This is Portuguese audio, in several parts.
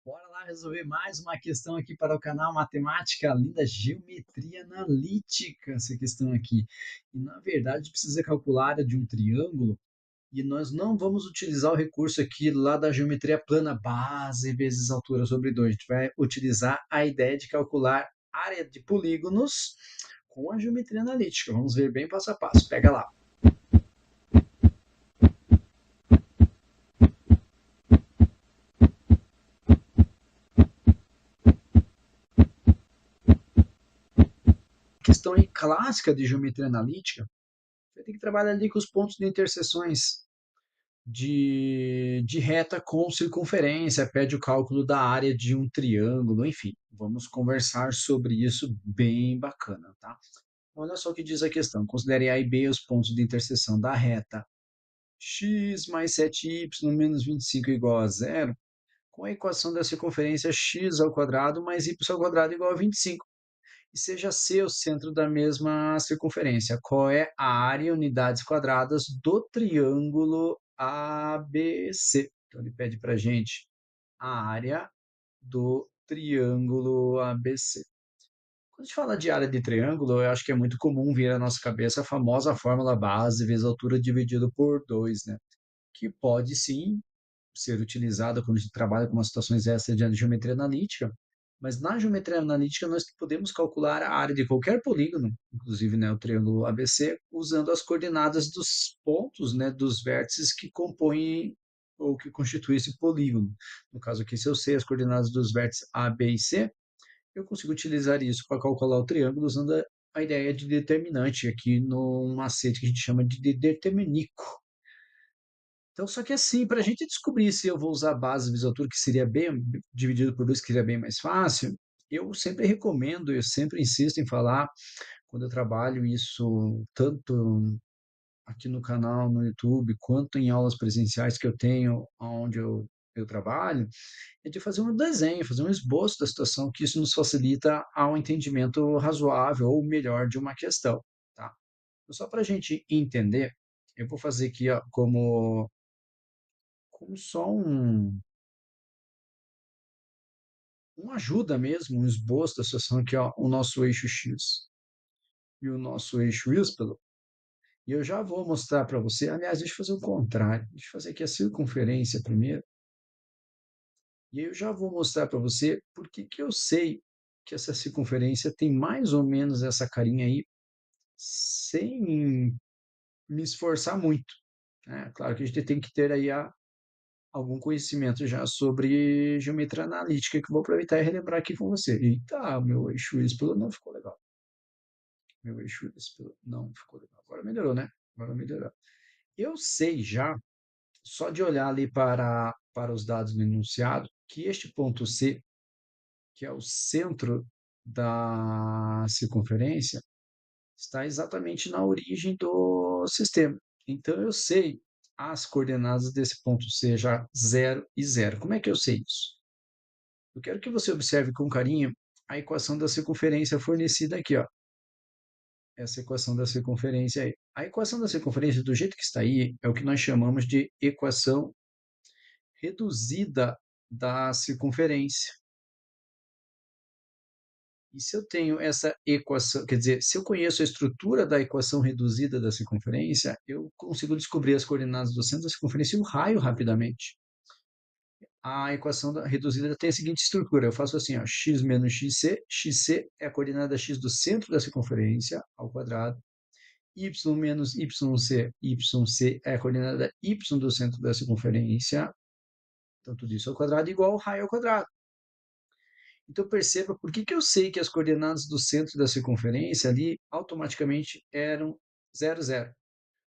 Bora lá resolver mais uma questão aqui para o canal Matemática Linda, Geometria Analítica, essa questão aqui. E na verdade precisa calcular a área de um triângulo e nós não vamos utilizar o recurso aqui lá da geometria plana, base vezes altura sobre 2. A gente vai utilizar a ideia de calcular área de polígonos com a geometria analítica. Vamos ver bem passo a passo. Pega lá. Questão aí clássica de geometria analítica, vai ter que trabalhar ali com os pontos de interseções de reta com circunferência, pede o cálculo da área de um triângulo, enfim, vamos conversar sobre isso bem bacana, tá? Olha só o que diz a questão. Considere A e B os pontos de interseção da reta x mais 7y menos 25 igual a zero, com a equação da circunferência x ao quadrado mais y ao quadrado igual a 25. E seja C o centro da mesma circunferência. Qual é a área em unidades quadradas do triângulo ABC? Então, ele pede para a gente a área do triângulo ABC. Quando a gente fala de área de triângulo, eu acho que é muito comum vir à nossa cabeça a famosa fórmula base vezes altura dividido por 2, né? Que pode sim ser utilizada quando a gente trabalha com umas situações extras de geometria analítica, mas na geometria analítica nós podemos calcular a área de qualquer polígono, inclusive, né, o triângulo ABC, usando as coordenadas dos pontos, né, dos vértices que compõem ou que constituem esse polígono. No caso aqui, se eu sei as coordenadas dos vértices A, B e C, eu consigo utilizar isso para calcular o triângulo usando a ideia de determinante aqui no macete que a gente chama de determinico. Então, só que assim, para a gente descobrir se eu vou usar a base vezes altura, que seria bem dividido por 2, que seria bem mais fácil, eu sempre recomendo, eu sempre insisto em falar, quando eu trabalho isso, tanto aqui no canal, no YouTube, quanto em aulas presenciais que eu tenho, onde eu trabalho, é de fazer um desenho, fazer um esboço da situação, que isso nos facilita ao entendimento razoável ou melhor de uma questão, tá? Então, só para a gente entender, eu vou fazer aqui ó, como só uma ajuda mesmo, um esboço da situação aqui, ó, o nosso eixo X e o nosso eixo Y. E eu já vou mostrar para você, aliás, deixa eu fazer o contrário, deixa eu fazer aqui a circunferência primeiro, e aí eu já vou mostrar para você por que que eu sei que essa circunferência tem mais ou menos essa carinha aí, sem me esforçar muito, né? Claro que a gente tem que ter aí algum conhecimento já sobre geometria analítica, que eu vou aproveitar e relembrar aqui com você. Eita, meu eixo Y não ficou legal. Meu eixo não ficou legal. Agora melhorou, né? Agora melhorou. Eu sei já, só de olhar ali para os dados do enunciado, que este ponto C, que é o centro da circunferência, está exatamente na origem do sistema. Então, eu sei as coordenadas desse ponto C já 0 e 0. Como é que eu sei isso? Eu quero que você observe com carinho a equação da circunferência fornecida aqui, ó. Essa equação da circunferência aí. A equação da circunferência, do jeito que está aí, é o que nós chamamos de equação reduzida da circunferência. E se eu tenho essa equação, quer dizer, se eu conheço a estrutura da equação reduzida da circunferência, eu consigo descobrir as coordenadas do centro da circunferência e o raio rapidamente. A equação reduzida tem a seguinte estrutura: eu faço assim, ó, x menos xc é a coordenada x do centro da circunferência ao quadrado, y menos yc é a coordenada y do centro da circunferência, então tudo isso ao quadrado igual ao raio ao quadrado. Então perceba por que que eu sei que as coordenadas do centro da circunferência ali automaticamente eram 0, 0.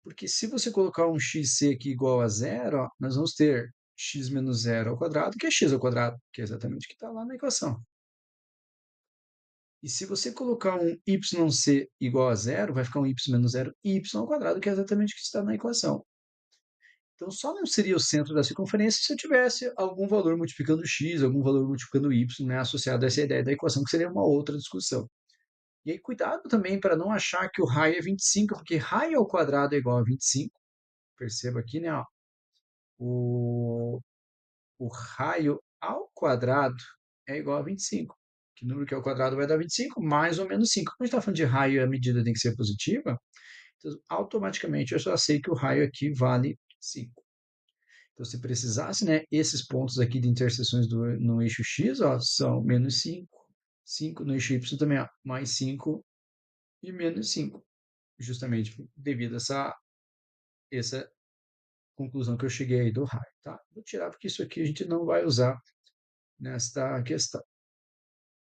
Porque se você colocar um xc aqui igual a zero, ó, nós vamos ter x menos zero ao quadrado, que é x ao quadrado, que é exatamente o que está lá na equação. E se você colocar um yc igual a zero, vai ficar um y menos zero, y ao quadrado, que é exatamente o que está na equação. Então, só não seria o centro da circunferência se eu tivesse algum valor multiplicando x, algum valor multiplicando y, né, associado a essa ideia da equação, que seria uma outra discussão. E aí, cuidado também para não achar que o raio é 25, porque raio ao quadrado é igual a 25. Perceba aqui, né? Ó, o, o raio ao quadrado é igual a 25. Que número que é o quadrado vai dar 25, mais ou menos 5. Como a gente está falando de raio e a medida tem que ser positiva, então, automaticamente eu já sei que o raio aqui vale 5. Então, se precisasse, né, esses pontos aqui de interseções no eixo x, ó, são menos 5, 5 no eixo y também, ó, mais 5 e menos 5, justamente devido a essa conclusão que eu cheguei aí do raio, tá? Vou tirar porque isso aqui a gente não vai usar nesta questão.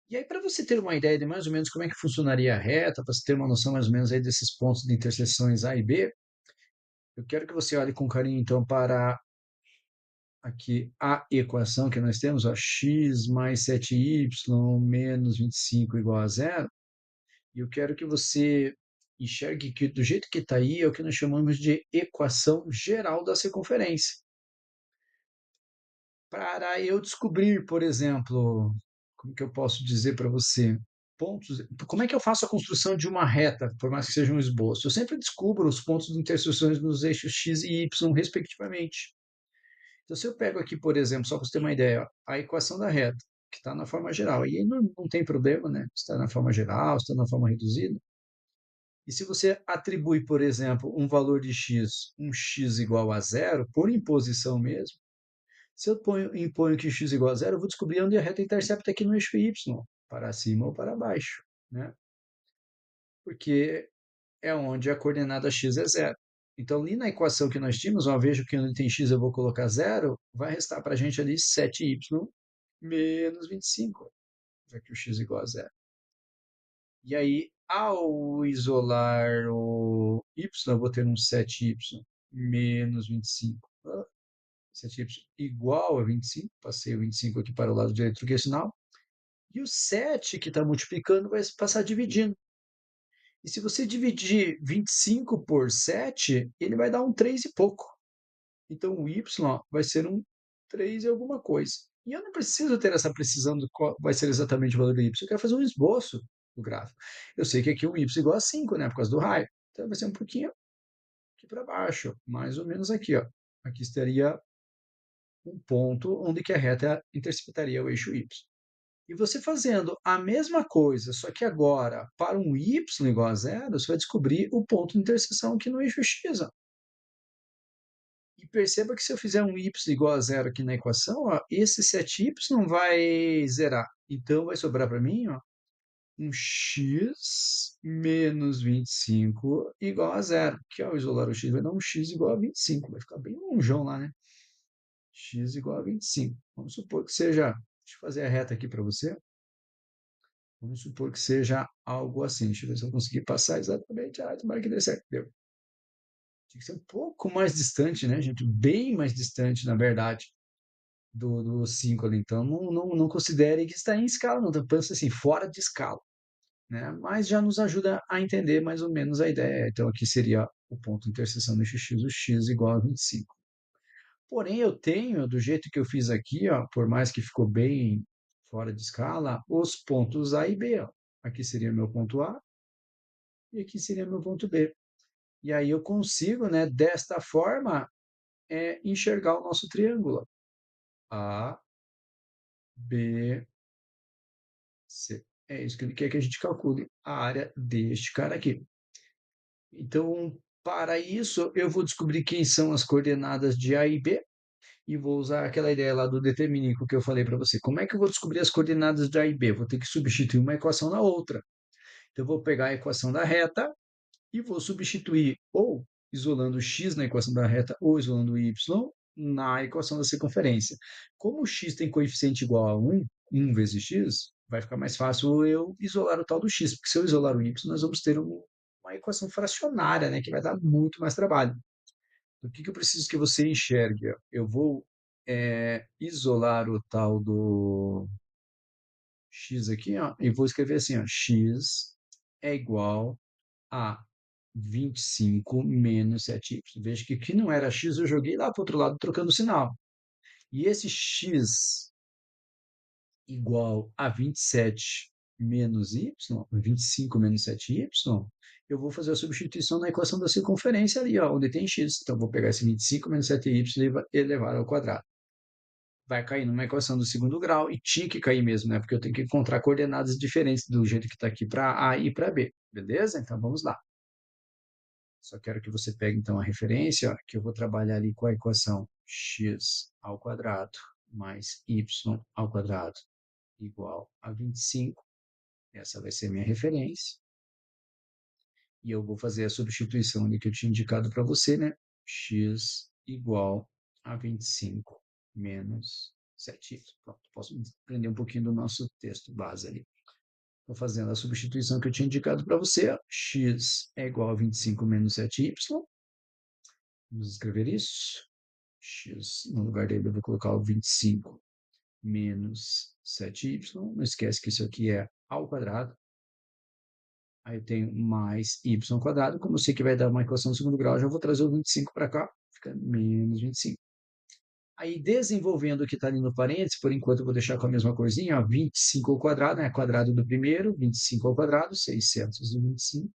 E aí, para você ter uma ideia de mais ou menos como é que funcionaria a reta, para você ter uma noção mais ou menos aí desses pontos de interseções A e B, eu quero que você olhe com carinho, então, para aqui a equação que nós temos, ó, x mais 7y menos 25 igual a zero. E eu quero que você enxergue que do jeito que está aí é o que nós chamamos de equação geral da circunferência. Para eu descobrir, por exemplo, como que eu posso dizer para você, pontos, como é que eu faço a construção de uma reta, por mais que seja um esboço? Eu sempre descubro os pontos de interseções nos eixos x e y, respectivamente. Então, se eu pego aqui, por exemplo, só para você ter uma ideia, ó, a equação da reta, que está na forma geral, e aí não tem problema, né? Está na forma geral, está na forma reduzida. E se você atribui, por exemplo, um valor de x, um x igual a zero, por imposição mesmo, se eu imponho que x igual a zero, eu vou descobrir onde a reta intercepta aqui no eixo y, para cima ou para baixo, né? Porque é onde a coordenada x é zero. Então, ali na equação que nós tínhamos, ó, vejo que onde tem x eu vou colocar zero, vai restar para a gente ali 7y menos 25, já que o x é igual a zero. E aí, ao isolar o y, eu vou ter um 7y menos 25. 7y igual a 25, passei o 25 aqui para o lado direito do sinal. E o 7 que está multiplicando vai passar dividindo. E se você dividir 25 por 7, ele vai dar um 3 e pouco. Então, o y vai ser um 3 e alguma coisa. E eu não preciso ter essa precisão do qual vai ser exatamente o valor do y. Eu quero fazer um esboço do gráfico. Eu sei que aqui o y é igual a 5, né, por causa do raio. Então, vai ser um pouquinho aqui para baixo, mais ou menos aqui, ó. Aqui estaria um ponto onde que a reta interceptaria o eixo y. E você fazendo a mesma coisa, só que agora para um y igual a zero, você vai descobrir o ponto de interseção aqui no eixo x. Ó. E perceba que se eu fizer um y igual a zero aqui na equação, ó, esse 7y vai zerar. Então, vai sobrar para mim ó, um x menos 25 igual a zero. Que ao isolar o x vai dar um x igual a 25. Vai ficar bem longeão lá, né? X igual a 25. Vamos supor que seja... Deixa eu fazer a reta aqui para você. Vamos supor que seja algo assim. Deixa eu ver se eu conseguir passar exatamente. Ah, tomara que dê certo. Deu. Tinha que ser um pouco mais distante, né, gente? Bem mais distante, na verdade, do 5 ali. Então, não considere que está em escala, não. Então, pensa assim, fora de escala. Né? Mas já nos ajuda a entender mais ou menos a ideia. Então, aqui seria o ponto de interseção do x, o x igual a 25. Porém, eu tenho, do jeito que eu fiz aqui, ó, por mais que ficou bem fora de escala, os pontos A e B. Ó. Aqui seria meu ponto A e aqui seria meu ponto B. E aí eu consigo, né, desta forma, enxergar o nosso triângulo. A, B, C. É isso que ele quer que a gente calcule, a área deste cara aqui. Então, para isso, eu vou descobrir quem são as coordenadas de A e B, e vou usar aquela ideia lá do determinístico que eu falei para você. Como é que eu vou descobrir as coordenadas de A e B? Vou ter que substituir uma equação na outra. Então, eu vou pegar a equação da reta e vou substituir ou isolando x na equação da reta ou isolando y na equação da circunferência. Como o x tem coeficiente igual a 1, 1 vezes x, vai ficar mais fácil eu isolar o tal do x, porque se eu isolar o y, nós vamos ter uma equação fracionária, né, que vai dar muito mais trabalho. O que eu preciso que você enxergue? Eu vou isolar o tal do x aqui, ó, e vou escrever assim, ó, x é igual a 25 menos 7y. Veja que aqui não era x, eu joguei lá para o outro lado trocando o sinal. E esse x igual a 27 menos y, 25 menos 7y, eu vou fazer a substituição na equação da circunferência ali, ó, onde tem x. Então, eu vou pegar esse 25 menos 7y e elevar ao quadrado. vai cair numa equação do segundo grau, e tinha que cair mesmo, né? Porque eu tenho que encontrar coordenadas diferentes do jeito que está aqui para A e para B, beleza? Então vamos lá. Só quero que você pegue então a referência, ó, que eu vou trabalhar ali com a equação x ao quadrado mais y ao quadrado igual a 25. Essa vai ser a minha referência. E eu vou fazer a substituição ali que eu tinha indicado para você, né? X igual a 25 menos 7y. Pronto, posso prender um pouquinho do nosso texto base ali. Estou fazendo a substituição que eu tinha indicado para você. Ó. X é igual a 25 menos 7y. Vamos escrever isso. X, no lugar dele eu vou colocar o 25 menos 7y. Não esquece que isso aqui é ao quadrado. Aí eu tenho mais y quadrado. Como eu sei que vai dar uma equação do segundo grau, eu já vou trazer o 25 para cá. Fica menos 25. Aí, desenvolvendo o que está ali no parênteses, por enquanto eu vou deixar com a mesma corzinha, ó, 25 ao quadrado, né? Quadrado do primeiro, 25 ao quadrado, 625,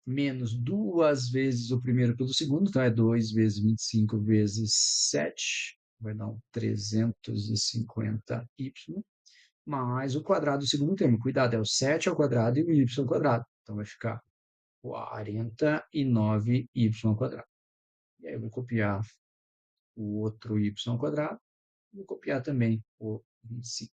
menos duas vezes o primeiro pelo segundo, então é 2 vezes 25 vezes 7, vai dar um 350y, mais o quadrado do segundo termo. Cuidado, é o 7 ao quadrado e o y ao quadrado. Então vai ficar 49y ao quadrado. E aí eu vou copiar o outro y ao quadrado, vou copiar também o 25.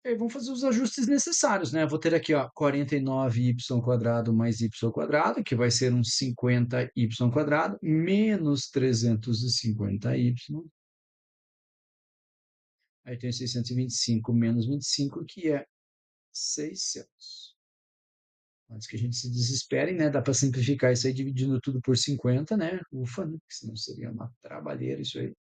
E aí vamos fazer os ajustes necessários, né? Vou ter aqui, ó, 49y quadrado mais y ao quadrado, que vai ser um 50y quadrado, menos 350y. Aí tem 625 menos 25, que é 600. Antes que a gente se desespere, né? Dá para simplificar isso aí dividindo tudo por 50, né? Ufa, né? Senão seria uma trabalheira isso aí.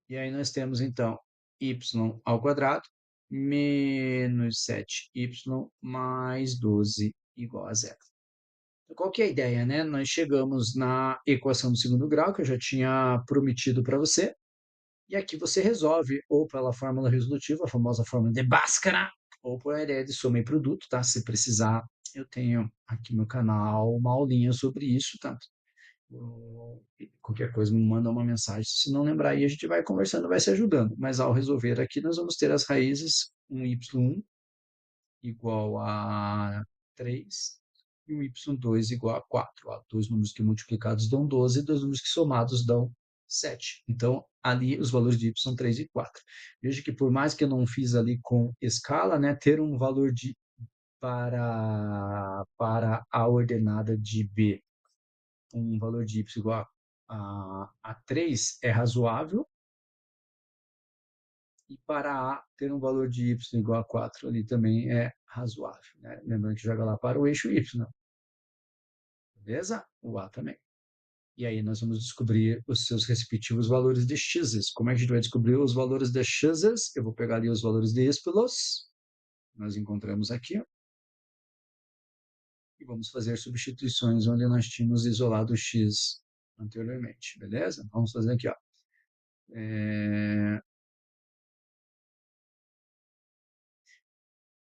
E aí nós temos, então, y ao quadrado menos 7y mais 12 igual a zero. Então, qual que é a ideia, né? Nós chegamos na equação do segundo grau, que eu já tinha prometido para você, e aqui você resolve ou pela fórmula resolutiva, a famosa fórmula de Bhaskara, ou por ideia de soma e produto, tá? Se precisar, eu tenho aqui no canal uma aulinha sobre isso, tá? Qualquer coisa me manda uma mensagem. Se não lembrar aí, a gente vai conversando, vai se ajudando. Mas ao resolver aqui, nós vamos ter as raízes, um y1 igual a 3 e um y2 igual a 4. Ó, dois números que multiplicados dão 12, dois números que somados dão 7. Então, ali os valores de y são 3 e 4. Veja que por mais que eu não fiz ali com escala, né, ter um valor de para a ordenada de B, um valor de y igual a 3 é razoável, e para A ter um valor de y igual a 4 ali também é razoável. Né? Lembrando que joga lá para o eixo y, beleza? O A também. E aí nós vamos descobrir os seus respectivos valores de x. Como é que a gente vai descobrir os valores de x? Eu vou pegar ali os valores de y, nós encontramos aqui, ó, e vamos fazer substituições onde nós tínhamos isolado o x anteriormente, beleza? Vamos fazer aqui, ó.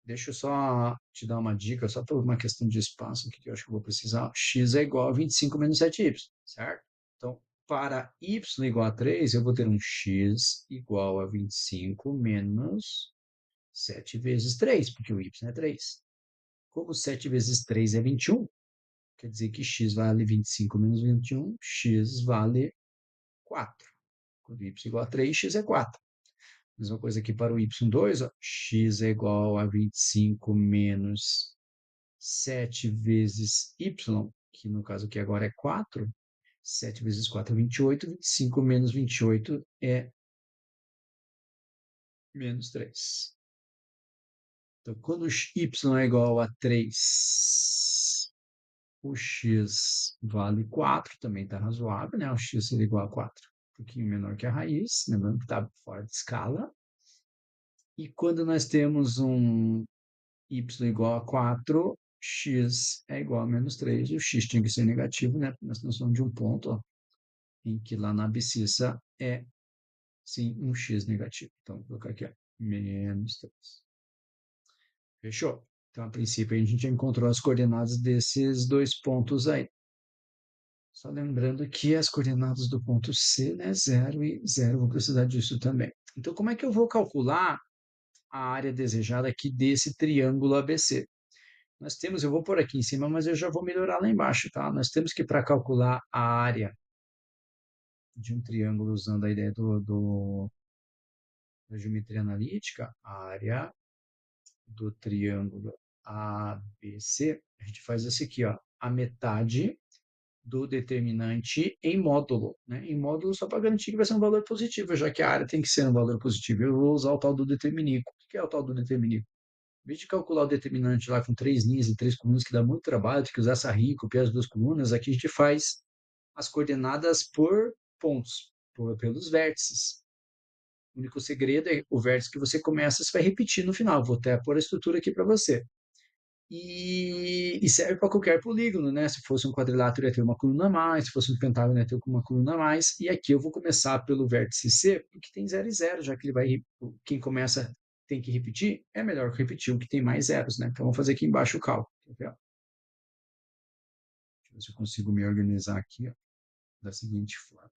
Deixa eu só te dar uma dica, só por uma questão de espaço que eu acho que eu vou precisar. X é igual a 25 menos 7y, certo? Então, para y igual a 3, eu vou ter um x igual a 25 menos 7 vezes 3, porque o y é 3. Como 7 vezes 3 é 21, quer dizer que x vale 25 menos 21, x vale 4. Quando y é igual a 3, x é 4. Mesma coisa aqui para o y2, ó, x é igual a 25 menos 7 vezes y, que no caso aqui agora é 4. 7 vezes 4 é 28, 25 menos 28 é menos 3. Então, quando y é igual a 3, o x vale 4, também está razoável, né? O x seria igual a 4, um pouquinho menor que a raiz, lembrando que está fora de escala. E quando nós temos um y igual a 4, x é igual a menos 3, e o x tinha que ser negativo, né? Nós estamos falando de um ponto, ó, em que lá na abscissa é, sim, um x negativo. Então, vou colocar aqui, ó, menos 3. Fechou? Então, a princípio, a gente já encontrou as coordenadas desses dois pontos aí. Só lembrando que as coordenadas do ponto C, né, 0 e 0, vou precisar disso também. Então, como é que eu vou calcular a área desejada aqui desse triângulo ABC? Nós temos, eu vou pôr aqui em cima, mas eu já vou melhorar lá embaixo, tá? Nós temos que, para calcular a área de um triângulo usando a ideia da geometria analítica, a área do triângulo ABC, a gente faz isso aqui, ó, a metade do determinante em módulo, né? Em módulo só para garantir que vai ser um valor positivo, já que a área tem que ser um valor positivo. Eu vou usar o tal do determiníquo. O que é o tal do determiníquo? Em vez de calcular o determinante lá com 3 linhas e 3 colunas, que dá muito trabalho, tem que usar essa RI, copiar as 2 colunas, aqui a gente faz as coordenadas por pontos, pelos vértices. O único segredo é o vértice que você começa, você vai repetir no final. Vou até pôr a estrutura aqui para você. E serve para qualquer polígono, né? Se fosse um quadrilátero, ia ter uma coluna a mais, se fosse um pentágono, ia ter uma coluna a mais. E aqui eu vou começar pelo vértice C, porque tem 0 e 0, já que ele vai, quem começa tem que repetir, é melhor repetir o que tem mais zeros, né? Então, vou fazer aqui embaixo o cálculo. Deixa eu ver se eu consigo me organizar aqui, ó, da seguinte forma.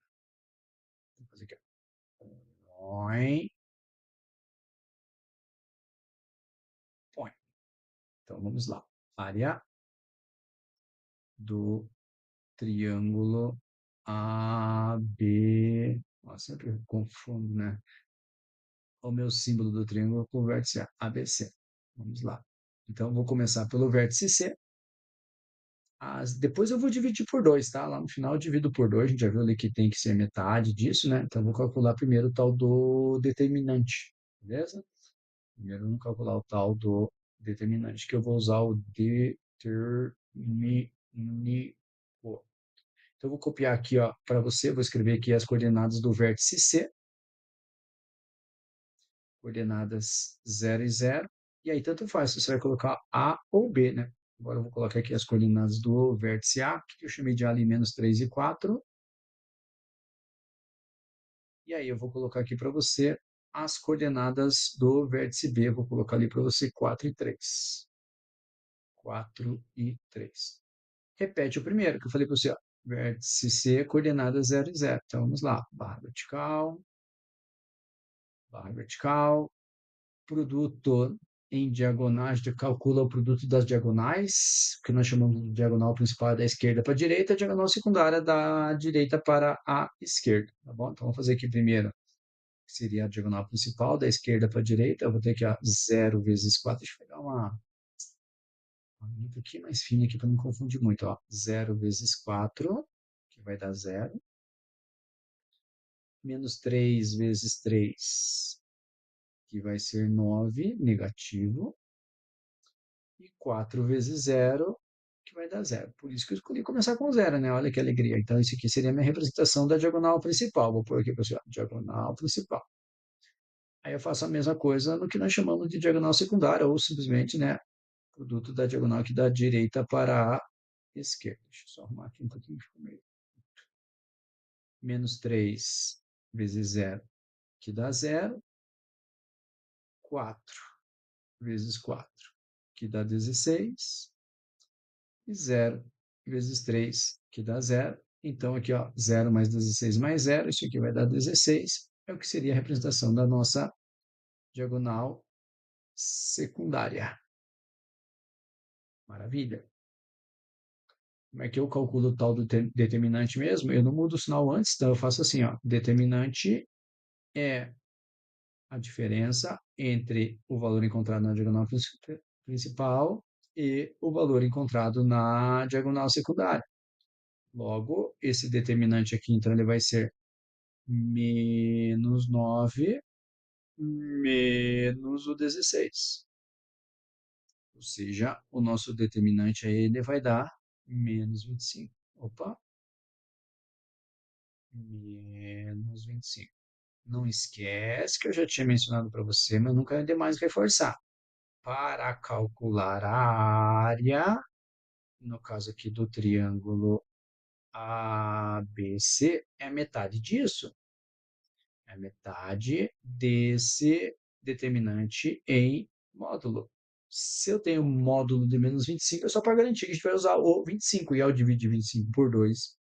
Vou fazer aqui, ó. Põe, põe. Então, vamos lá. Área do triângulo AB. Nossa, sempre eu confundo, né? O meu símbolo do triângulo com o vértice ABC. Vamos lá. Então, vou começar pelo vértice C. Depois eu vou dividir por 2, tá? Lá no final eu divido por 2. A gente já viu ali que tem que ser metade disso, né? Então, vou calcular primeiro o tal do determinante, beleza? Primeiro vamos calcular o tal do determinante, que eu vou usar o determinico. Então, eu vou copiar aqui, ó, para você, vou escrever aqui as coordenadas do vértice C, coordenadas 0 e 0, e aí tanto faz, você vai colocar A ou B, né? Agora eu vou colocar aqui as coordenadas do vértice A, que eu chamei de A ali, menos 3 e 4, e aí eu vou colocar aqui para você as coordenadas do vértice B, eu vou colocar ali para você 4 e 3. 4 e 3. Repete o primeiro, que eu falei para você, ó, vértice C, coordenada 0 e 0. Então, vamos lá, barra vertical, produto em diagonais, a gente calcula o produto das diagonais, que nós chamamos de diagonal principal da esquerda para a direita, a diagonal secundária da direita para a esquerda, tá bom? Então, vamos fazer aqui primeiro, que seria a diagonal principal da esquerda para a direita, eu vou ter aqui, ó, 0 vezes 4, deixa eu pegar uma linha um pouquinho mais fina aqui para não confundir muito, ó, 0 vezes 4, que vai dar 0, menos 3 vezes 3, que vai ser 9, negativo, e 4 vezes 0, que vai dar 0. Por isso que eu escolhi começar com 0, né? Olha que alegria. Então, isso aqui seria a minha representação da diagonal principal. Vou pôr aqui, pessoal, diagonal principal. Aí eu faço a mesma coisa no que nós chamamos de diagonal secundária, ou simplesmente, né, produto da diagonal aqui da direita para a esquerda. Deixa eu só arrumar aqui um pouquinho. Menos 3 vezes 0, que dá 0. 4 vezes 4, que dá 16, e 0 vezes 3, que dá 0. Então, aqui, ó, 0 mais 16 mais 0, isso aqui vai dar 16, é o que seria a representação da nossa diagonal secundária. Maravilha. Como é que eu calculo o tal do determinante mesmo? Eu não mudo o sinal antes, então eu faço assim, ó, determinante é a diferença entre o valor encontrado na diagonal principal e o valor encontrado na diagonal secundária. Logo, esse determinante aqui, então, ele vai ser menos 9 menos o 16. Ou seja, o nosso determinante aí ele vai dar menos 25. Opa, menos 25. Não esquece que eu já tinha mencionado para você, mas nunca é demais reforçar. Para calcular a área, no caso aqui do triângulo ABC, é metade disso. É metade desse determinante em módulo. Se eu tenho módulo de menos 25, é só para garantir que a gente vai usar o 25. E ao dividir 25 por 2,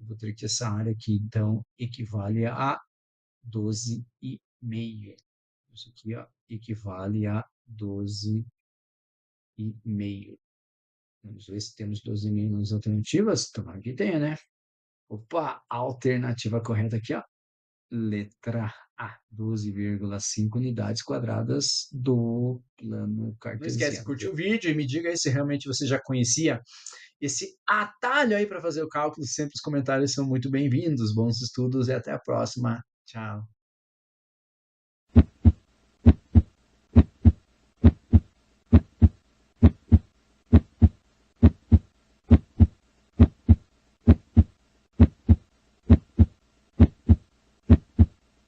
Eu vou ter que essa área aqui, então, equivale a 12,5. Isso aqui, ó, equivale a 12,5. Vamos ver se temos 12,5 nas alternativas. Tomara que tenha, né? Opa, a alternativa correta aqui, ó. Letra A, 12,5 unidades quadradas do plano não esquece de cartesiano. curtir o vídeo e me diga aí se realmente você já conhecia esse atalho aí para fazer o cálculo. Sempre os comentários são muito bem-vindos. Bons estudos e até a próxima. Tchau.